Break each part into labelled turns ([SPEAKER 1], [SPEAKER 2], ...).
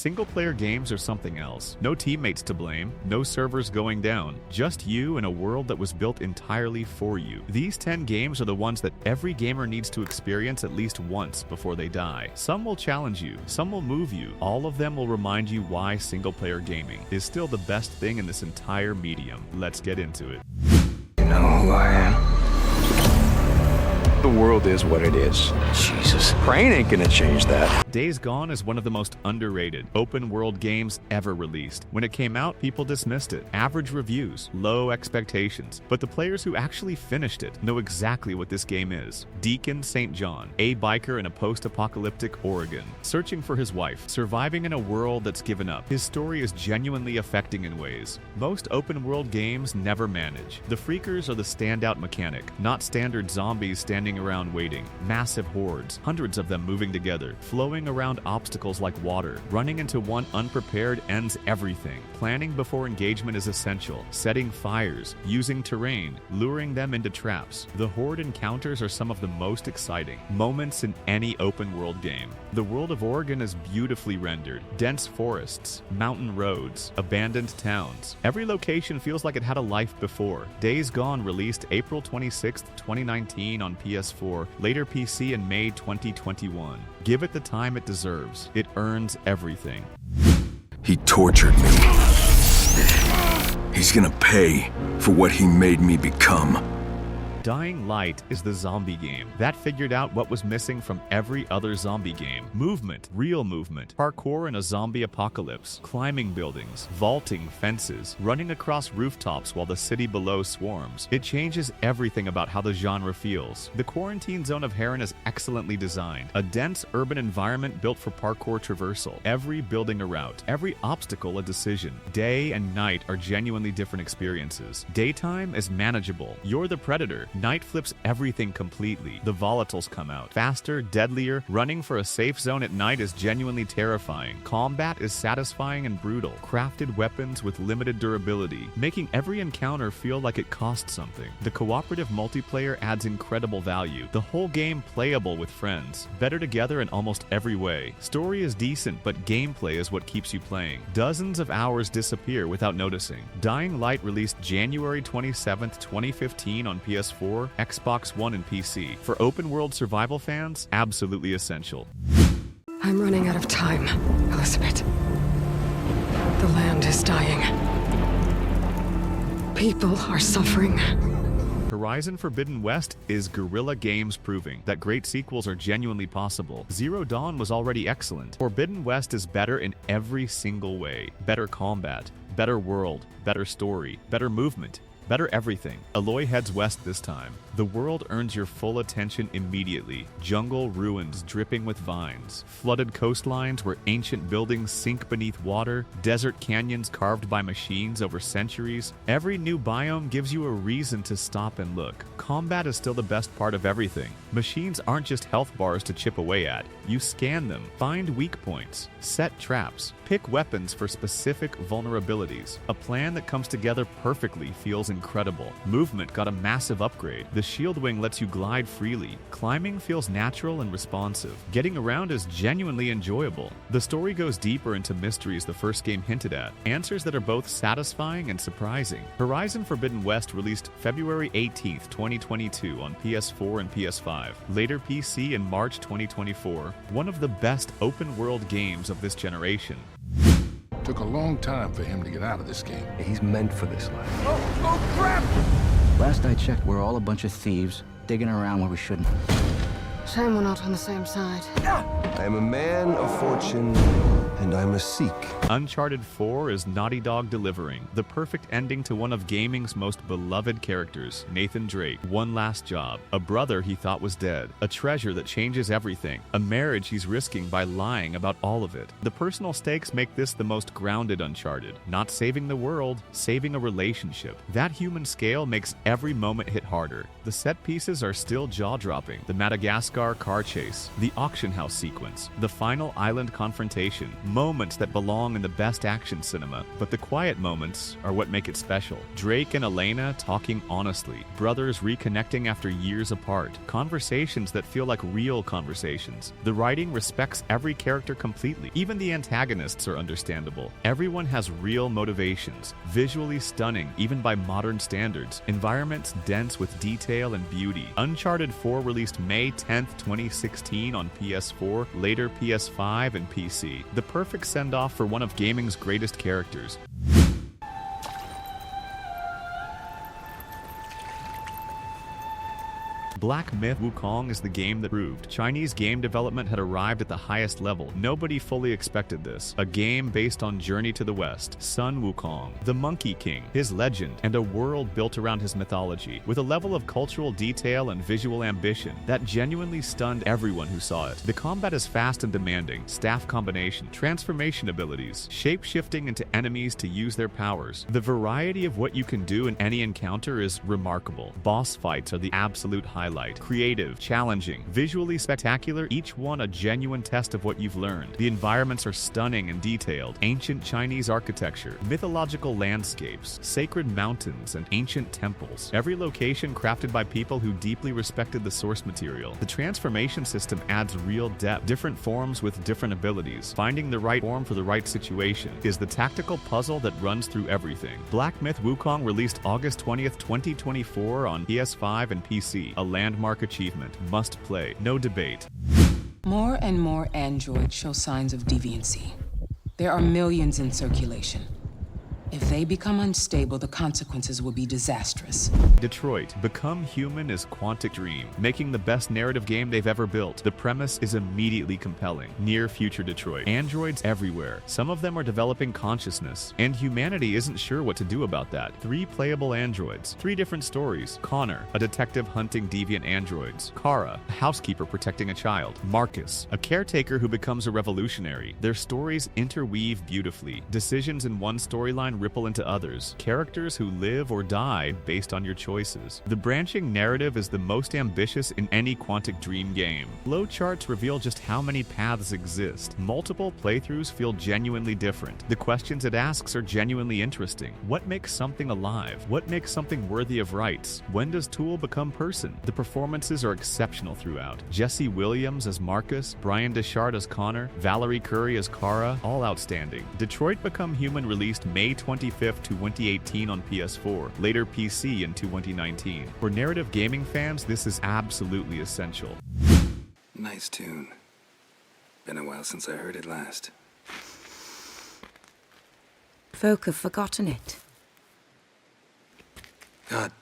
[SPEAKER 1] Single-player games are something else. No teammates to blame, no servers going down, just you in a world that was built entirely for you. These 10 games are the ones that every gamer needs to experience at least once before they die. Some will challenge you, some will move you. All of them will remind you why single-player gaming is still the best thing in this entire medium. Let's get into it.
[SPEAKER 2] You know who I am? The world is what it is. Jesus, praying ain't gonna change that.
[SPEAKER 1] Days Gone is one of the most underrated open-world games ever released. When it came out, people dismissed it. Average reviews, low expectations. But the players who actually finished it know exactly what this game is. Deacon St. John, a biker in a post-apocalyptic Oregon, searching for his wife, surviving in a world that's given up. His story is genuinely affecting in ways most open-world games never manage. The Freakers are the standout mechanic, not standard zombies standing around waiting. Massive hordes, hundreds of them moving together, flowing around obstacles like water. Running into one unprepared ends everything. Planning before engagement is essential. Setting fires, using terrain, luring them into traps. The horde encounters are some of the most exciting moments in any open-world game. The world of Oregon is beautifully rendered. Dense forests, mountain roads, abandoned towns. Every location feels like it had a life before. Days Gone released April 26, 2019 on PS4, later PC in May 2021. Give it the time it deserves. It earns everything.
[SPEAKER 3] He tortured me. He's gonna pay for what he made me become.
[SPEAKER 1] Dying Light is the zombie game that figured out what was missing from every other zombie game. Movement, real movement, parkour in a zombie apocalypse, climbing buildings, vaulting fences, running across rooftops while the city below swarms. It changes everything about how the genre feels. The quarantine zone of Heron is excellently designed. A dense urban environment built for parkour traversal. Every building a route, every obstacle a decision. Day and night are genuinely different experiences. Daytime is manageable. You're the predator. Night flips everything completely. The volatiles come out. Faster, deadlier, running for a safe zone at night is genuinely terrifying. Combat is satisfying and brutal. Crafted weapons with limited durability, making every encounter feel like it costs something. The cooperative multiplayer adds incredible value. The whole game playable with friends. Better together in almost every way. Story is decent, but gameplay is what keeps you playing. Dozens of hours disappear without noticing. Dying Light released January 27th, 2015 on PS4, Xbox One, and PC. For open-world survival fans, absolutely essential.
[SPEAKER 4] I'm running out of time, Elizabeth. The land is dying. People are suffering.
[SPEAKER 1] Horizon Forbidden West is Guerrilla Games proving that great sequels are genuinely possible. Zero Dawn was already excellent. Forbidden West is better in every single way. Better combat, better world, better story, better movement, better everything. Aloy heads west this time. The world earns your full attention immediately. Jungle ruins dripping with vines. Flooded coastlines where ancient buildings sink beneath water. Desert canyons carved by machines over centuries. Every new biome gives you a reason to stop and look. Combat is still the best part of everything. Machines aren't just health bars to chip away at. You scan them, find weak points, set traps, pick weapons for specific vulnerabilities. A plan that comes together perfectly feels incredible. Movement got a massive upgrade. The shield wing lets you glide freely. Climbing feels natural and responsive. Getting around is genuinely enjoyable. The story goes deeper into mysteries the first game hinted at, answers that are both satisfying and surprising. Horizon Forbidden West released February 18th, 2022 on PS4 and PS5, later PC in March 2024, one of the best open-world games of this generation.
[SPEAKER 5] Took a long time for him to get out of this game.
[SPEAKER 2] He's meant for this life.
[SPEAKER 5] Oh, crap!
[SPEAKER 6] Last I checked, we're all a bunch of thieves, digging around where we shouldn't.
[SPEAKER 4] Shame we're not on the same side.
[SPEAKER 7] I am a man of fortune, and I must seek.
[SPEAKER 1] Uncharted 4 is Naughty Dog delivering the perfect ending to one of gaming's most beloved characters, Nathan Drake. One last job, a brother he thought was dead, a treasure that changes everything, a marriage he's risking by lying about all of it. The personal stakes make this the most grounded Uncharted. Not saving the world, saving a relationship. That human scale makes every moment hit harder. The set pieces are still jaw-dropping. The Madagascar car chase, the auction house sequence, the final island confrontation. moments that belong in the best action cinema, but the quiet moments are what make it special. Drake and Elena talking honestly, brothers reconnecting after years apart, conversations that feel like real conversations. The writing respects every character completely. Even the antagonists are understandable. Everyone has real motivations, visually stunning even by modern standards, environments dense with detail and beauty. Uncharted 4 released May 10th, 2016 on PS4, later PS5 and PC. The perfect send-off for one of gaming's greatest characters. Black Myth Wukong is the game that proved Chinese game development had arrived at the highest level. Nobody fully expected this. A game based on Journey to the West, Sun Wukong, the Monkey King, his legend, and a world built around his mythology, with a level of cultural detail and visual ambition that genuinely stunned everyone who saw it. The combat is fast and demanding, staff combination, transformation abilities, shape-shifting into enemies to use their powers. The variety of what you can do in any encounter is remarkable. Boss fights are the absolute highlight. Creative, challenging, visually spectacular, each one a genuine test of what you've learned. The environments are stunning and detailed. Ancient Chinese architecture, mythological landscapes, sacred mountains, and ancient temples. Every location crafted by people who deeply respected the source material. The transformation system adds real depth, different forms with different abilities. Finding the right form for the right situation is the tactical puzzle that runs through everything. Black Myth Wukong released August 20th, 2024 on PS5 and PC. A landmark achievement. Must play. No debate.
[SPEAKER 8] More and more androids show signs of deviancy. There are millions in circulation. If they become unstable, the consequences will be disastrous.
[SPEAKER 1] Detroit: Become Human is Quantic Dream, making the best narrative game they've ever built. The premise is immediately compelling. Near future Detroit. Androids everywhere. Some of them are developing consciousness, and humanity isn't sure what to do about that. 3 playable androids. 3 different stories. Connor, a detective hunting deviant androids. Kara, a housekeeper protecting a child. Marcus, a caretaker who becomes a revolutionary. Their stories interweave beautifully. Decisions in one storyline ripple into others. Characters who live or die based on your choices. The branching narrative is the most ambitious in any Quantic Dream game. Flow charts reveal just how many paths exist. Multiple playthroughs feel genuinely different. The questions it asks are genuinely interesting. What makes something alive? What makes something worthy of rights? When does tool become person? The performances are exceptional throughout. Jesse Williams as Marcus, Brian Deschard as Connor, Valerie Curry as Kara, all outstanding. Detroit Become Human released May 25th, 2018 on PS4, later PC in 2019. For narrative gaming fans, this is absolutely essential.
[SPEAKER 9] Nice tune. Been a while since I heard it last.
[SPEAKER 10] Folk have forgotten it.
[SPEAKER 9] Got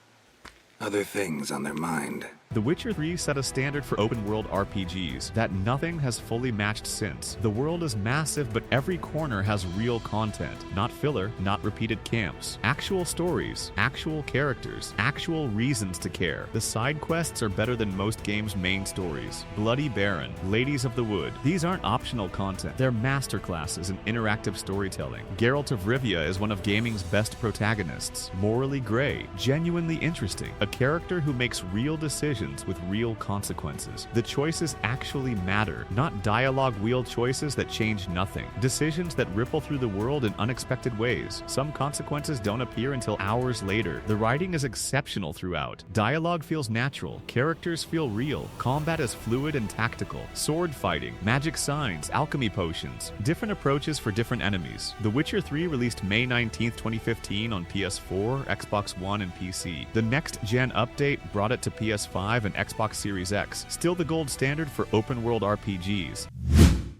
[SPEAKER 9] other things on their mind.
[SPEAKER 1] The Witcher 3 set a standard for open-world RPGs that nothing has fully matched since. The world is massive, but every corner has real content. Not filler, not repeated camps. Actual stories, actual characters, actual reasons to care. The side quests are better than most games' main stories. Bloody Baron, Ladies of the Wood. These aren't optional content. They're masterclasses in interactive storytelling. Geralt of Rivia is one of gaming's best protagonists. Morally gray, genuinely interesting. A character who makes real decisions with real consequences. The choices actually matter, not dialogue wheel choices that change nothing. Decisions that ripple through the world in unexpected ways. Some consequences don't appear until hours later. The writing is exceptional throughout. Dialogue feels natural. Characters feel real. Combat is fluid and tactical. Sword fighting, magic signs, alchemy potions. Different approaches for different enemies. The Witcher 3 released May 19th, 2015 on PS4, Xbox One, and PC. The next-gen update brought it to PS5 and Xbox Series X, still the gold standard for open-world RPGs.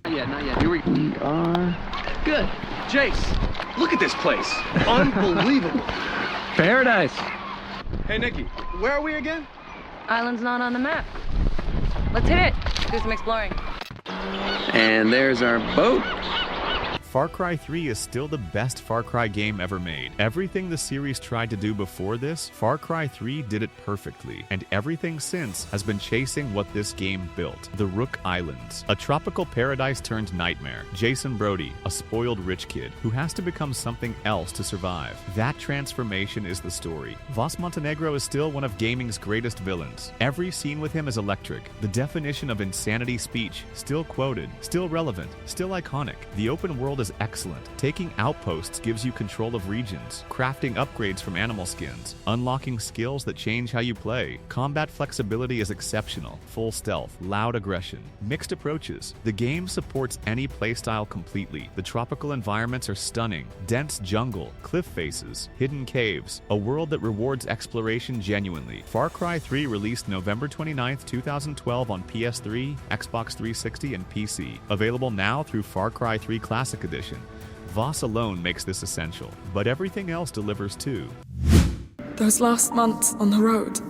[SPEAKER 2] Not yet. Here we are. Good. Jace, look at this place. Unbelievable. Paradise. Hey, Nikki, where are we again?
[SPEAKER 11] Island's not on the map. Let's hit it. Do some exploring.
[SPEAKER 2] And there's our boat.
[SPEAKER 1] Far Cry 3 is still the best Far Cry game ever made. Everything the series tried to do before this, Far Cry 3 did it perfectly, and everything since has been chasing what this game built. The Rook Islands, a tropical paradise turned nightmare. Jason Brody, a spoiled rich kid who has to become something else to survive. That transformation is the story. Vas Montenegro is still one of gaming's greatest villains. Every scene with him is electric. The definition of insanity speech, still quoted, still relevant, still iconic. The open world is excellent. Taking outposts gives you control of regions, crafting upgrades from animal skins, unlocking skills that change how you play. Combat flexibility is exceptional. Full stealth, loud aggression, mixed approaches. The game supports any playstyle completely. The tropical environments are stunning. Dense jungle, cliff faces, hidden caves, a world that rewards exploration genuinely. Far Cry 3 released November 29, 2012 on PS3, Xbox 360, and PC. Available now through Far Cry 3 Classic Edition. Voss alone makes this essential, but everything else delivers too.
[SPEAKER 12] Those last months on the road,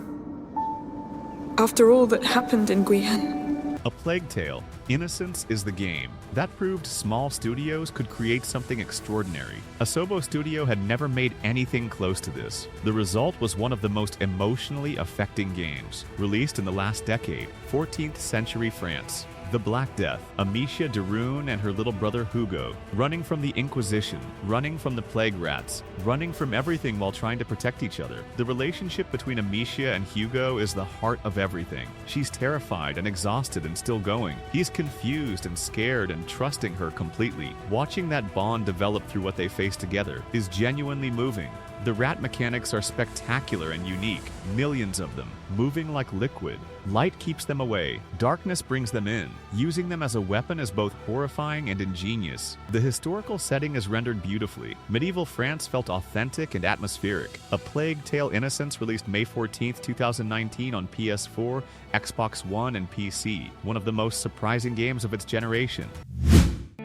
[SPEAKER 12] after all that happened in Guyenne.
[SPEAKER 1] A Plague Tale, Innocence is the game. That proved small studios could create something extraordinary. Asobo Studio had never made anything close to this. The result was one of the most emotionally affecting games, released in the last decade, 14th century France. The Black Death, Amicia de Rune and her little brother Hugo, running from the Inquisition, running from the plague rats, running from everything while trying to protect each other. The relationship between Amicia and Hugo is the heart of everything. She's terrified and exhausted and still going. He's confused and scared and trusting her completely. Watching that bond develop through what they face together is genuinely moving. The rat mechanics are spectacular and unique, millions of them, moving like liquid. Light keeps them away, darkness brings them in. Using them as a weapon is both horrifying and ingenious. The historical setting is rendered beautifully. Medieval France felt authentic and atmospheric. A Plague Tale Innocence released May 14, 2019 on PS4, Xbox One, and PC. One of the most surprising games of its generation.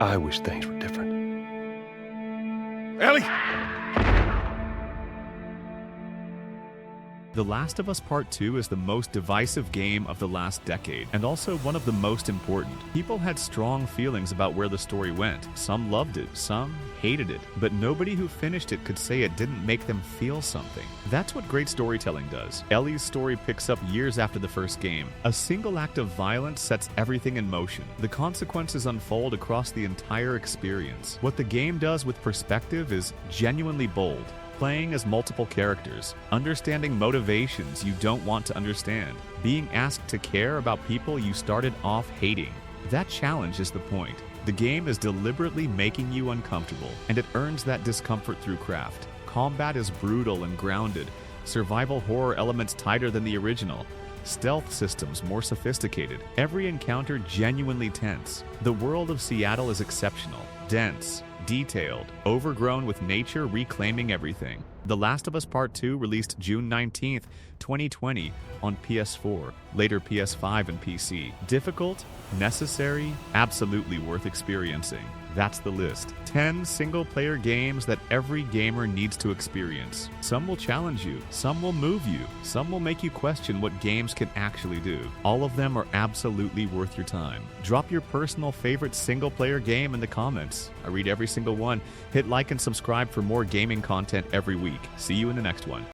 [SPEAKER 7] I wish things were different.
[SPEAKER 5] Ellie!
[SPEAKER 1] The Last of Us Part 2 is the most divisive game of the last decade, and also one of the most important. People had strong feelings about where the story went. Some loved it, some hated it, but nobody who finished it could say it didn't make them feel something. That's what great storytelling does. Ellie's story picks up years after the first game. A single act of violence sets everything in motion. The consequences unfold across the entire experience. What the game does with perspective is genuinely bold. Playing as multiple characters, understanding motivations you don't want to understand, being asked to care about people you started off hating. That challenge is the point. The game is deliberately making you uncomfortable, and it earns that discomfort through craft. Combat is brutal and grounded, survival horror elements tighter than the original, stealth systems more sophisticated, every encounter genuinely tense. The world of Seattle is exceptional, dense, detailed, overgrown with nature reclaiming everything. The Last of Us Part 2 released June 19th, 2020 on PS4, later PS5 and PC. Difficult, necessary, absolutely worth experiencing. That's the list. 10 single-player games that every gamer needs to experience. Some will challenge you, some will move you, some will make you question what games can actually do. All of them are absolutely worth your time. Drop your personal favorite single-player game in the comments. I read every single one. Hit like and subscribe for more gaming content every week. See you in the next one.